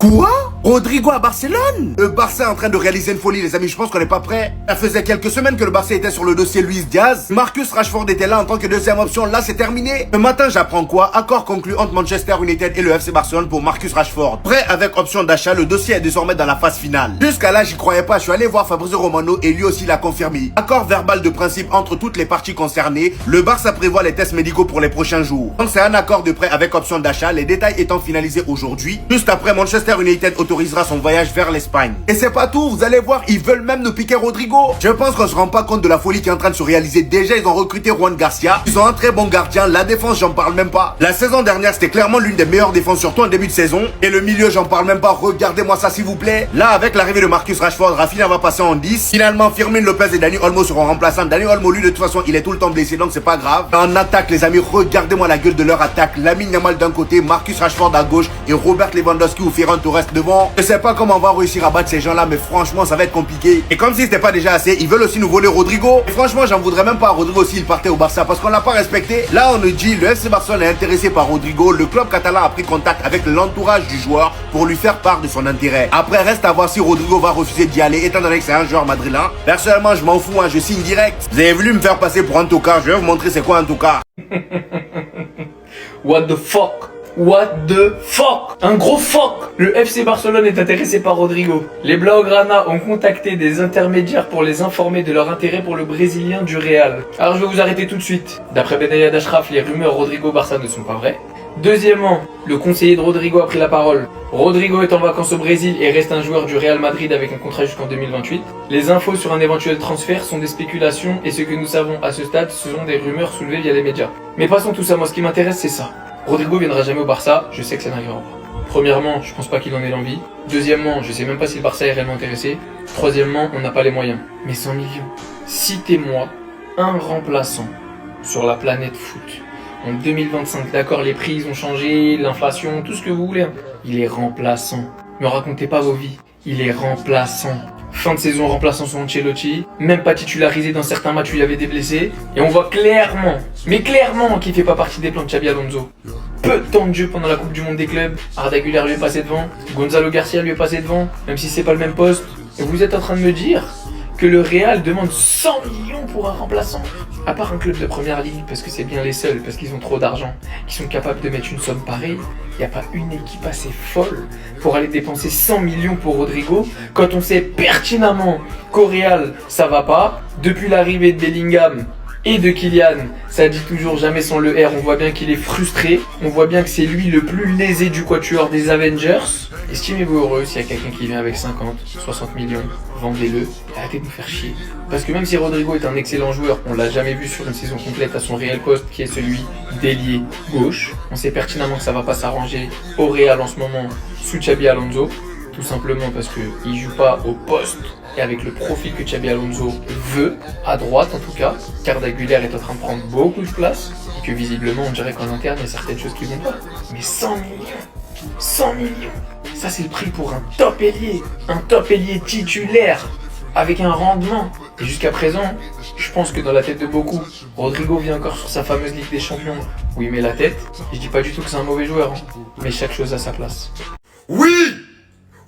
Quoi? Rodrigo à Barcelone? Le Barça est en train de réaliser une folie, les amis, je pense qu'on n'est pas prêt. Ça faisait quelques semaines que le Barça était sur le dossier Luis Diaz. Marcus Rashford était là en tant que deuxième option, là c'est terminé. Ce matin j'apprends quoi? Accord conclu entre Manchester United et le FC Barcelone pour Marcus Rashford. Prêt avec option d'achat, le dossier est désormais dans la phase finale. Jusqu'à là j'y croyais pas, je suis allé voir Fabrizio Romano et lui aussi l'a confirmé. Accord verbal de principe entre toutes les parties concernées, le Barça prévoit les tests médicaux pour les prochains jours. Donc c'est un accord de prêt avec option d'achat, les détails étant finalisés aujourd'hui. Juste après, Manchester United autorisera son voyage vers l'Espagne. Et c'est pas tout, vous allez voir, ils veulent même nous piquer Rodrigo. Je pense qu'on se rend pas compte de la folie qui est en train de se réaliser. Déjà, ils ont recruté Juan Garcia. Ils ont un très bon gardien. La défense, j'en parle même pas. La saison dernière, c'était clairement l'une des meilleures défenses, surtout en début de saison. Et le milieu, j'en parle même pas. Regardez-moi ça, s'il vous plaît. Là, avec l'arrivée de Marcus Rashford, Rafinha va passer en 10. Finalement, Firmino Lopez et Dani Olmo seront remplaçants. Dani Olmo, lui, de toute façon, il est tout le temps blessé, donc c'est pas grave. En attaque, les amis, regardez-moi la gueule de leur attaque. Lamine Yamal d'un côté, Marcus Rashford à gauche et Robert Lewandowski ou Ferran Torres devant. Je sais pas comment on va réussir à battre ces gens-là, mais franchement, ça va être compliqué. Et comme si c'était pas déjà assez, ils veulent aussi nous voler Rodrigo. Et franchement, j'en voudrais même pas à Rodrigo s'il partait au Barça, parce qu'on l'a pas respecté. Là, on nous dit, le FC Barcelone est intéressé par Rodrigo. Le club catalan a pris contact avec l'entourage du joueur pour lui faire part de son intérêt. Après, reste à voir si Rodrigo va refuser d'y aller, étant donné que c'est un joueur madrilène. Personnellement, je m'en fous, hein, je signe direct. Vous avez voulu me faire passer pour un tocard, je vais vous montrer c'est quoi un tocard. What the fuck? What the fuck? Un gros fuck! Le FC Barcelone est intéressé par Rodrigo. Les Blaugrana ont contacté des intermédiaires pour les informer de leur intérêt pour le Brésilien du Real. Alors je vais vous arrêter tout de suite. D'après Benayad Ashraf, les rumeurs Rodrigo-Barça ne sont pas vraies. Deuxièmement, le conseiller de Rodrigo a pris la parole. Rodrigo est en vacances au Brésil et reste un joueur du Real Madrid avec un contrat jusqu'en 2028. Les infos sur un éventuel transfert sont des spéculations et ce que nous savons à ce stade, ce sont des rumeurs soulevées via les médias. Mais passons tout ça, moi ce qui m'intéresse c'est ça. Rodrigo viendra jamais au Barça, je sais que ça n'arrivera pas. Premièrement, je pense pas qu'il en ait l'envie. Deuxièmement, je sais même pas si le Barça est réellement intéressé. Troisièmement, on n'a pas les moyens. Mais 100 millions. Citez-moi un remplaçant sur la planète foot. En 2025, d'accord, les prix ont changé, l'inflation, tout ce que vous voulez. Il est remplaçant. Me racontez pas vos vies. Il est remplaçant. Fin de saison remplaçant sur Ancelotti, même pas titularisé dans certains matchs où il y avait des blessés, et on voit clairement, mais clairement qu'il fait pas partie des plans de Xabi Alonso. Peu de temps de jeu pendant la Coupe du Monde des clubs, Arda Güler lui est passé devant, Gonzalo Garcia lui est passé devant, même si c'est pas le même poste. Et vous êtes en train de me dire que le Real demande 100 millions pour un remplaçant. À part un club de première ligue, parce que c'est bien les seuls, parce qu'ils ont trop d'argent, qui sont capables de mettre une somme pareille, il n'y a pas une équipe assez folle pour aller dépenser 100 millions pour Rodrigo, quand on sait pertinemment qu'au Real, ça va pas. Depuis l'arrivée de Bellingham et de Kylian, ça dit toujours jamais sans le R, on voit bien qu'il est frustré, on voit bien que c'est lui le plus lésé du quatuor des Avengers. Estimez-vous heureux s'il y a quelqu'un qui vient avec 50, 60 millions, vendez-le et arrêtez de nous faire chier. Parce que même si Rodrigo est un excellent joueur, on l'a jamais vu sur une saison complète à son réel poste qui est celui d'ailier gauche, on sait pertinemment que ça va pas s'arranger au Real en ce moment sous Xabi Alonso, tout simplement parce qu'il joue pas au poste et avec le profil que Xabi Alonso veut, à droite en tout cas, car Arda Güler est en train de prendre beaucoup de place et que visiblement on dirait qu'en interne il y a certaines choses qui vont pas. Mais 100 millions 100 millions, ça c'est le prix pour un top ailier titulaire avec un rendement. Et jusqu'à présent, je pense que dans la tête de beaucoup, Rodrigo vient encore sur sa fameuse Ligue des Champions où il met la tête. Et je dis pas du tout que c'est un mauvais joueur, hein, mais chaque chose a sa place. Oui!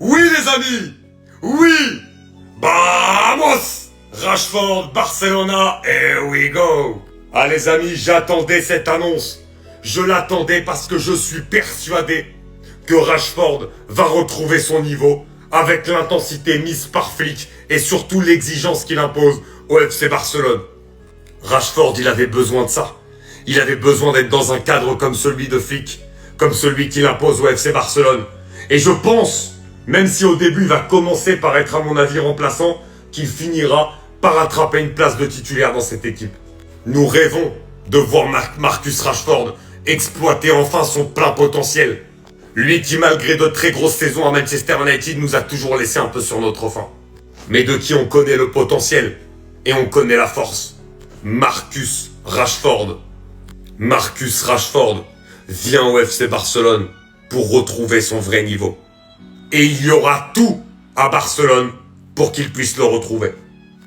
Oui les amis! Oui! Vamos! Rashford, Barcelona, here we go! Ah les amis, j'attendais cette annonce. Je l'attendais parce que je suis persuadé que Rashford va retrouver son niveau avec l'intensité mise par Flick et surtout l'exigence qu'il impose au FC Barcelone. Rashford, il avait besoin de ça. Il avait besoin d'être dans un cadre comme celui de Flick, comme celui qu'il impose au FC Barcelone. Et je pense, même si au début il va commencer par être à mon avis remplaçant, qu'il finira par attraper une place de titulaire dans cette équipe. Nous rêvons de voir Marcus Rashford exploiter enfin son plein potentiel. Lui qui, malgré de très grosses saisons à Manchester United, nous a toujours laissé un peu sur notre faim. Mais de qui on connaît le potentiel et on connaît la force. Marcus Rashford. Marcus Rashford vient au FC Barcelone pour retrouver son vrai niveau. Et il y aura tout à Barcelone pour qu'il puisse le retrouver.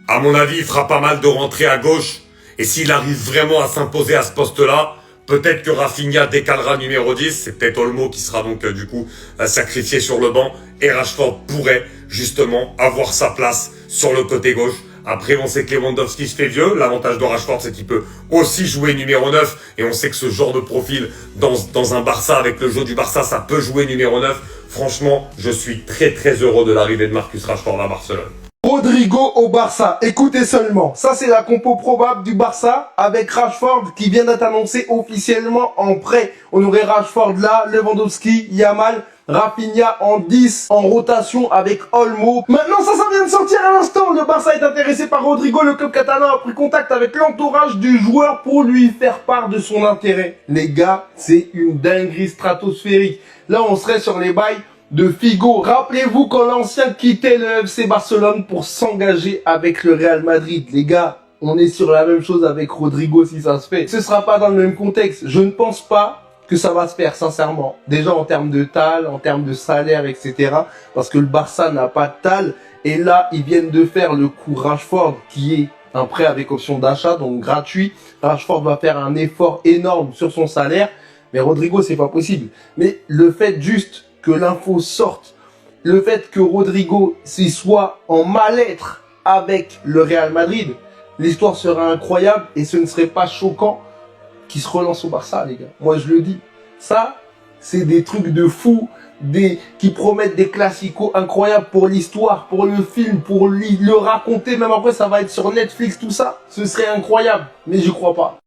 À mon avis, il fera pas mal de rentrées à gauche. Et s'il arrive vraiment à s'imposer à ce poste-là, Peut-être que Rafinha décalera numéro 10, c'est peut-être Olmo qui sera donc du coup sacrifié sur le banc, et Rashford pourrait justement avoir sa place sur le côté gauche. Après, on sait que Lewandowski se fait vieux. L'avantage de Rashford, c'est qu'il peut aussi jouer numéro 9. Et on sait que ce genre de profil, dans un Barça, avec le jeu du Barça, ça peut jouer numéro 9. Franchement, je suis très très heureux de l'arrivée de Marcus Rashford à Barcelone. Rodrigo au Barça, écoutez seulement, ça c'est la compo probable du Barça avec Rashford qui vient d'être annoncé officiellement en prêt. On aurait Rashford là, Lewandowski, Yamal, Rafinha en 10, en rotation avec Olmo. Maintenant ça vient de sortir à l'instant, le Barça est intéressé par Rodrigo, le club catalan a pris contact avec l'entourage du joueur pour lui faire part de son intérêt. Les gars, c'est une dinguerie stratosphérique. Là on serait sur les bails de Figo. Rappelez-vous quand l'ancien quittait le FC Barcelone pour s'engager avec le Real Madrid. Les gars, on est sur la même chose avec Rodrigo si ça se fait. Ce sera pas dans le même contexte. Je ne pense pas que ça va se faire, sincèrement. Déjà en termes de tal, en termes de salaire, etc. Parce que le Barça n'a pas de tal. Et là, ils viennent de faire le coup Rashford, qui est un prêt avec option d'achat, donc gratuit. Rashford va faire un effort énorme sur son salaire. Mais Rodrigo, c'est pas possible. Mais le fait juste que l'info sorte, le fait que Rodrigo soit en mal-être avec le Real Madrid, l'histoire sera incroyable et ce ne serait pas choquant qu'il se relance au Barça, les gars. Moi, je le dis. Ça, c'est des trucs de fou, qui promettent des classicos incroyables pour l'histoire, pour le film, pour le raconter. Même après, ça va être sur Netflix, tout ça. Ce serait incroyable, mais j'y crois pas.